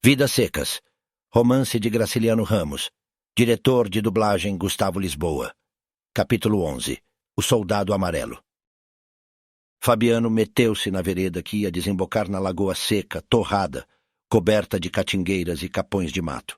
Vidas Secas. Romance de Graciliano Ramos. Diretor de dublagem Gustavo Lisboa. Capítulo 11. O Soldado Amarelo. Fabiano meteu-se na vereda que ia desembocar na lagoa seca, torrada, coberta de catingueiras e capões de mato.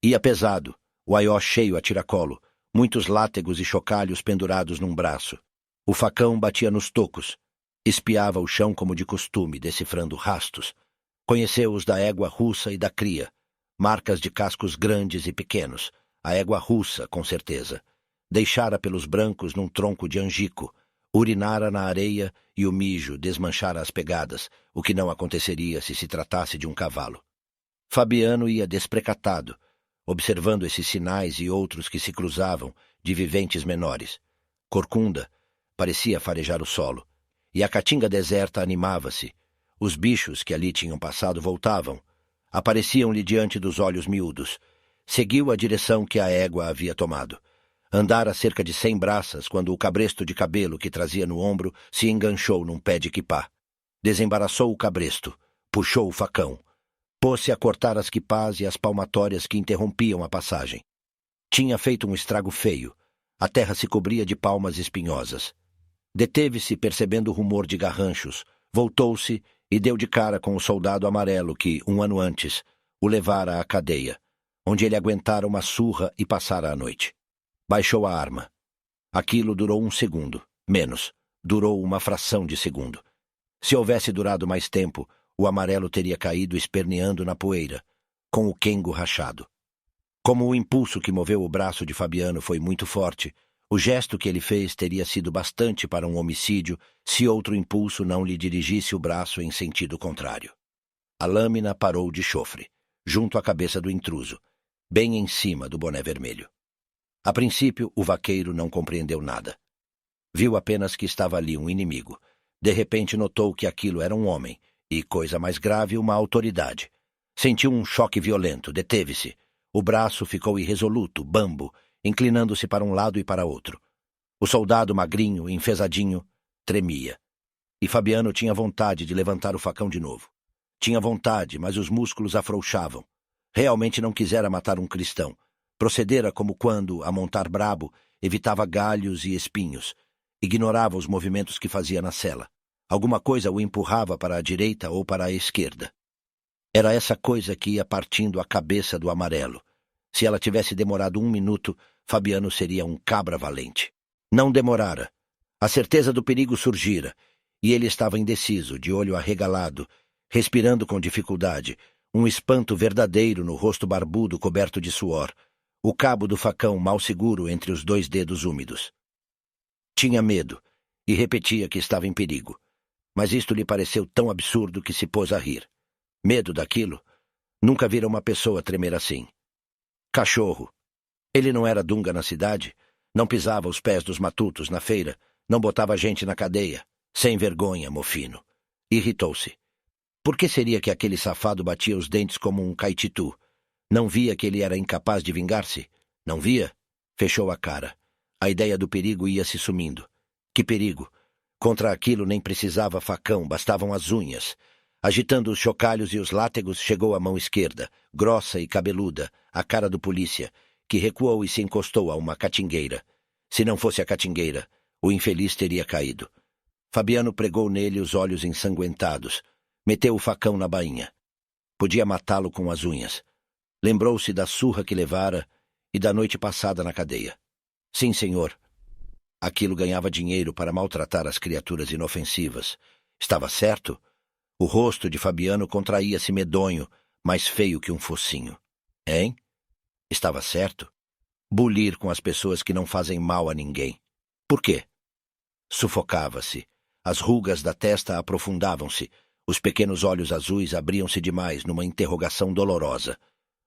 Ia pesado, o aió cheio a tiracolo, muitos látegos e chocalhos pendurados num braço. O facão batia nos tocos, espiava o chão como de costume, decifrando rastos. Conheceu-os da égua russa e da cria, marcas de cascos grandes e pequenos, a égua russa, com certeza. Deixara pelos brancos num tronco de angico, urinara na areia e o mijo desmanchara as pegadas, o que não aconteceria se tratasse de um cavalo. Fabiano ia desprecatado, observando esses sinais e outros que se cruzavam, de viventes menores. Corcunda parecia farejar o solo, e a caatinga deserta animava-se. Os bichos que ali tinham passado voltavam. Apareciam-lhe diante dos olhos miúdos. Seguiu a direção que a égua havia tomado. Andara cerca de 100 braças quando o cabresto de cabelo que trazia no ombro se enganchou num pé de quipá. Desembaraçou o cabresto, puxou o facão. Pôs-se a cortar as quipás e as palmatórias que interrompiam a passagem. Tinha feito um estrago feio. A terra se cobria de palmas espinhosas. Deteve-se percebendo o rumor de garranchos. Voltou-se e deu de cara com o soldado amarelo que, um ano antes, o levara à cadeia, onde ele aguentara uma surra e passara a noite. Baixou a arma. Aquilo durou 1 segundo, menos. Durou uma fração de segundo. Se houvesse durado mais tempo, o amarelo teria caído esperneando na poeira, com o quengo rachado. Como o impulso que moveu o braço de Fabiano foi muito forte, o gesto que ele fez teria sido bastante para um homicídio se outro impulso não lhe dirigisse o braço em sentido contrário. A lâmina parou de chofre, junto à cabeça do intruso, bem em cima do boné vermelho. A princípio, o vaqueiro não compreendeu nada. Viu apenas que estava ali um inimigo. De repente notou que aquilo era um homem, e, coisa mais grave, uma autoridade. Sentiu um choque violento, deteve-se. O braço ficou irresoluto, bambo, inclinando-se para um lado e para outro. O soldado magrinho, enfesadinho, tremia. E Fabiano tinha vontade de levantar o facão de novo. Tinha vontade, mas os músculos afrouxavam. Realmente não quisera matar um cristão. Procedera como quando, a montar brabo, evitava galhos e espinhos. Ignorava os movimentos que fazia na cela. Alguma coisa o empurrava para a direita ou para a esquerda. Era essa coisa que ia partindo a cabeça do amarelo. Se ela tivesse demorado 1 minuto, Fabiano seria um cabra valente. Não demorara. A certeza do perigo surgira, e ele estava indeciso, de olho arregalado, respirando com dificuldade, um espanto verdadeiro no rosto barbudo coberto de suor, o cabo do facão mal seguro entre os 2 dedos úmidos. Tinha medo, e repetia que estava em perigo, mas isto lhe pareceu tão absurdo que se pôs a rir. Medo daquilo? Nunca vira uma pessoa tremer assim. Cachorro. Ele não era dunga na cidade, não pisava os pés dos matutos na feira, não botava gente na cadeia. Sem vergonha, mofino. Irritou-se. Por que seria que aquele safado batia os dentes como um caititu? Não via que ele era incapaz de vingar-se? Não via? Fechou a cara. A ideia do perigo ia se sumindo. Que perigo? Contra aquilo nem precisava facão, bastavam as unhas. Agitando os chocalhos e os látegos, chegou a mão esquerda, grossa e cabeluda, a cara do polícia, que recuou e se encostou a uma catingueira. Se não fosse a catingueira, o infeliz teria caído. Fabiano pregou nele os olhos ensanguentados. Meteu o facão na bainha. Podia matá-lo com as unhas. Lembrou-se da surra que levara e da noite passada na cadeia. Sim, senhor. Aquilo ganhava dinheiro para maltratar as criaturas inofensivas. Estava certo? O rosto de Fabiano contraía-se medonho, mais feio que um focinho. Hein? Estava certo? Bulir com as pessoas que não fazem mal a ninguém. Por quê? Sufocava-se. As rugas da testa aprofundavam-se. Os pequenos olhos azuis abriam-se demais numa interrogação dolorosa.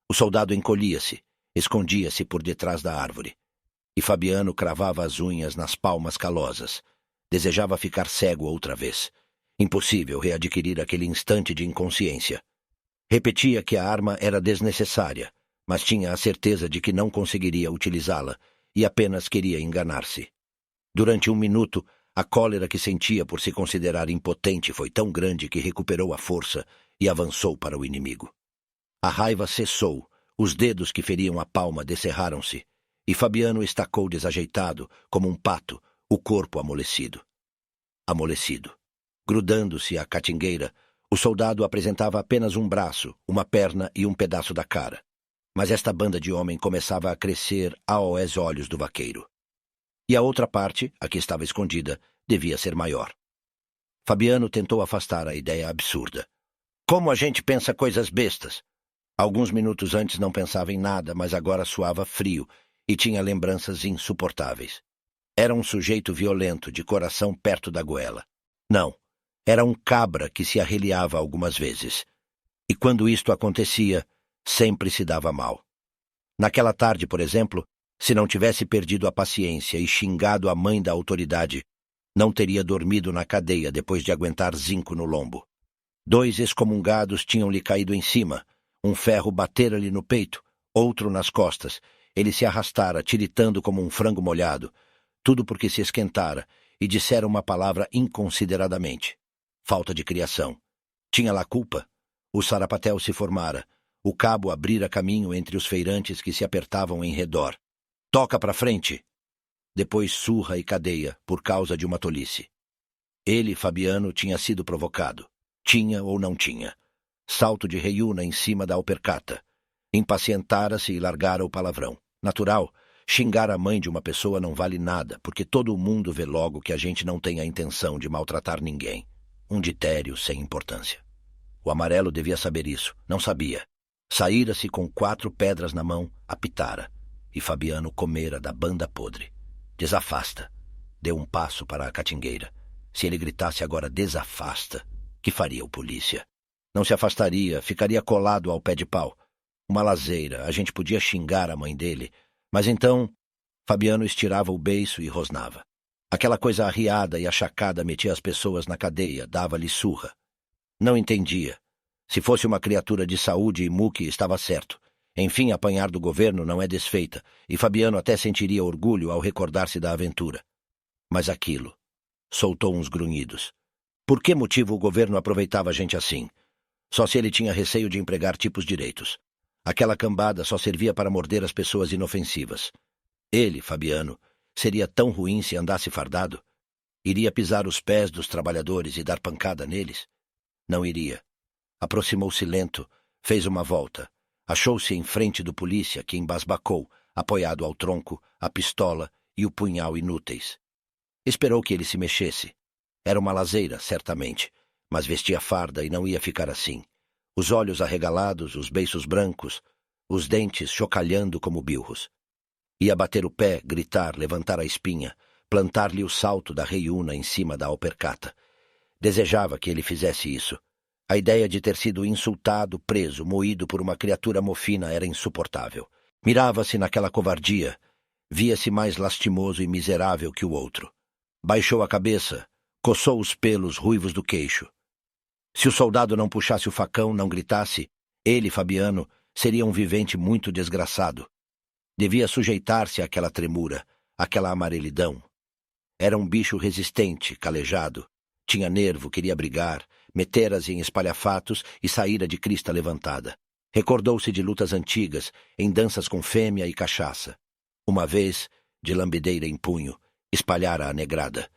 O soldado encolhia-se, escondia-se por detrás da árvore. E Fabiano cravava as unhas nas palmas calosas. Desejava ficar cego outra vez. Impossível readquirir aquele instante de inconsciência. Repetia que a arma era desnecessária, mas tinha a certeza de que não conseguiria utilizá-la e apenas queria enganar-se. Durante 1 minuto, a cólera que sentia por se considerar impotente foi tão grande que recuperou a força e avançou para o inimigo. A raiva cessou, os dedos que feriam a palma descerraram-se, e Fabiano estacou desajeitado, como um pato, o corpo amolecido. Amolecido. Grudando-se à catingueira, o soldado apresentava apenas um braço, uma perna e um pedaço da cara. Mas esta banda de homem começava a crescer aos olhos do vaqueiro. E a outra parte, a que estava escondida, devia ser maior. Fabiano tentou afastar a ideia absurda. Como a gente pensa coisas bestas? Alguns minutos antes não pensava em nada, mas agora suava frio e tinha lembranças insuportáveis. Era um sujeito violento, de coração perto da goela. Não, era um cabra que se arreliava algumas vezes. E quando isto acontecia, sempre se dava mal. Naquela tarde, por exemplo, se não tivesse perdido a paciência e xingado a mãe da autoridade, não teria dormido na cadeia depois de aguentar zinco no lombo. 2 excomungados tinham-lhe caído em cima, um ferro batera-lhe no peito, outro nas costas. Ele se arrastara, tiritando como um frango molhado, tudo porque se esquentara e dissera uma palavra inconsideradamente. Falta de criação. Tinha lá culpa? O sarapatel se formara. O cabo abrira caminho entre os feirantes que se apertavam em redor. Toca para frente! Depois surra e cadeia, por causa de uma tolice. Ele, Fabiano, tinha sido provocado. Tinha ou não tinha. Salto de reiúna em cima da alpercata. Impacientara-se e largara o palavrão. Natural, xingar a mãe de uma pessoa não vale nada, porque todo mundo vê logo que a gente não tem a intenção de maltratar ninguém. Um ditério sem importância. O Amarelo devia saber isso. Não sabia. Saíra-se com 4 pedras na mão, apitara. E Fabiano comera da banda podre. Desafasta. Deu um passo para a catingueira. Se ele gritasse agora desafasta, que faria o polícia? Não se afastaria, ficaria colado ao pé de pau. Uma lazeira, a gente podia xingar a mãe dele. Mas então, Fabiano estirava o beiço e rosnava. Aquela coisa arriada e achacada metia as pessoas na cadeia, dava-lhe surra. Não entendia. Se fosse uma criatura de saúde e muque, estava certo. Enfim, apanhar do governo não é desfeita, e Fabiano até sentiria orgulho ao recordar-se da aventura. Mas aquilo. Soltou uns grunhidos. Por que motivo o governo aproveitava gente assim? Só se ele tinha receio de empregar tipos direitos. Aquela cambada só servia para morder as pessoas inofensivas. Ele, Fabiano, seria tão ruim se andasse fardado? Iria pisar os pés dos trabalhadores e dar pancada neles? Não iria. Aproximou-se lento, fez uma volta. Achou-se em frente do polícia, que embasbacou, apoiado ao tronco, a pistola e o punhal inúteis. Esperou que ele se mexesse. Era uma lazeira, certamente, mas vestia farda e não ia ficar assim. Os olhos arregalados, os beiços brancos, os dentes chocalhando como bilros. Ia bater o pé, gritar, levantar a espinha, plantar-lhe o salto da reiúna em cima da alpercata. Desejava que ele fizesse isso. A ideia de ter sido insultado, preso, moído por uma criatura mofina era insuportável. Mirava-se naquela covardia. Via-se mais lastimoso e miserável que o outro. Baixou a cabeça, coçou os pelos ruivos do queixo. Se o soldado não puxasse o facão, não gritasse, ele, Fabiano, seria um vivente muito desgraçado. Devia sujeitar-se àquela tremura, àquela amarelidão. Era um bicho resistente, calejado. Tinha nervo, queria brigar, metera-se em espalhafatos e saíra de crista levantada. Recordou-se de lutas antigas, em danças com fêmea e cachaça. Uma vez, de lambideira em punho, espalhara a negrada.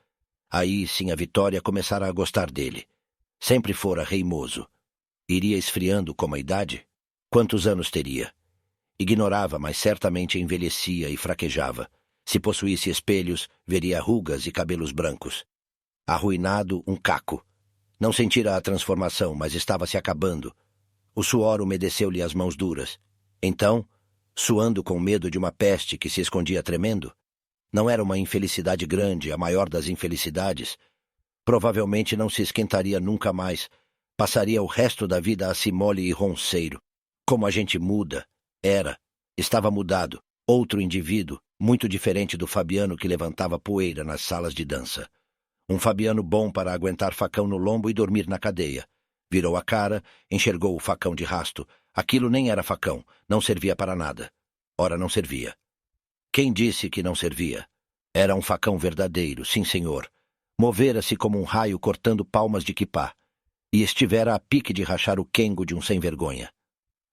Aí, sim, a Vitória começara a gostar dele. Sempre fora reimoso. Iria esfriando como a idade? Quantos anos teria? Ignorava, mas certamente envelhecia e fraquejava. Se possuísse espelhos, veria rugas e cabelos brancos. Arruinado, um caco. Não sentira a transformação, mas estava se acabando. O suor umedeceu-lhe as mãos duras. Então, suando com medo de uma peste que se escondia tremendo, não era uma infelicidade grande, a maior das infelicidades. Provavelmente não se esquentaria nunca mais. Passaria o resto da vida assim mole e ronceiro. Como a gente muda. Estava mudado. Outro indivíduo, muito diferente do Fabiano que levantava poeira nas salas de dança. Um Fabiano bom para aguentar facão no lombo e dormir na cadeia. Virou a cara, enxergou o facão de rasto. Aquilo nem era facão, não servia para nada. Ora, não servia. Quem disse que não servia? Era um facão verdadeiro, sim senhor. Movera-se como um raio cortando palmas de quipá. E estivera a pique de rachar o quengo de um sem-vergonha.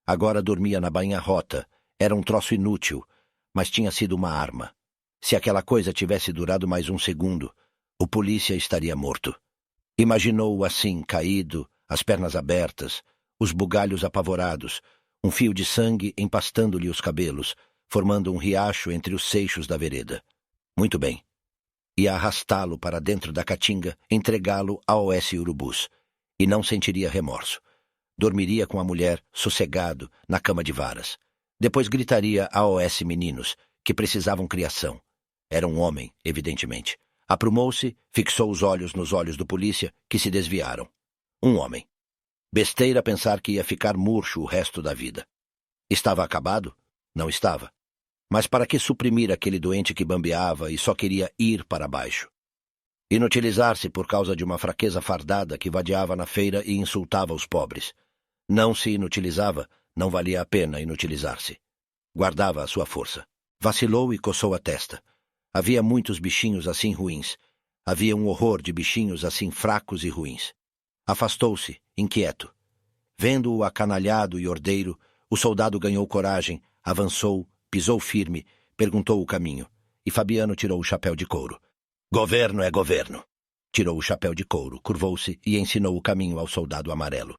Agora dormia na bainha rota. Era um troço inútil, mas tinha sido uma arma. Se aquela coisa tivesse durado mais um segundo, o polícia estaria morto. Imaginou-o assim, caído, as pernas abertas, os bugalhos apavorados, um fio de sangue empastando-lhe os cabelos, formando um riacho entre os seixos da vereda. Muito bem. Ia arrastá-lo para dentro da caatinga, entregá-lo a OS Urubus, e não sentiria remorso. Dormiria com a mulher, sossegado, na cama de varas. Depois gritaria a OS Meninos, que precisavam criação. Era um homem, evidentemente. Aprumou-se, fixou os olhos nos olhos do polícia, que se desviaram. Um homem. Besteira pensar que ia ficar murcho o resto da vida. Estava acabado? Não estava. Mas para que suprimir aquele doente que bambeava e só queria ir para baixo? Inutilizar-se por causa de uma fraqueza fardada que vadeava na feira e insultava os pobres. Não se inutilizava, não valia a pena inutilizar-se. Guardava a sua força. Vacilou e coçou a testa. Havia muitos bichinhos assim ruins. Havia um horror de bichinhos assim fracos e ruins. Afastou-se, inquieto. Vendo-o acanalhado e ordeiro, o soldado ganhou coragem, avançou, pisou firme, perguntou o caminho, e Fabiano tirou o chapéu de couro. Governo é governo. Tirou o chapéu de couro, curvou-se e ensinou o caminho ao soldado amarelo.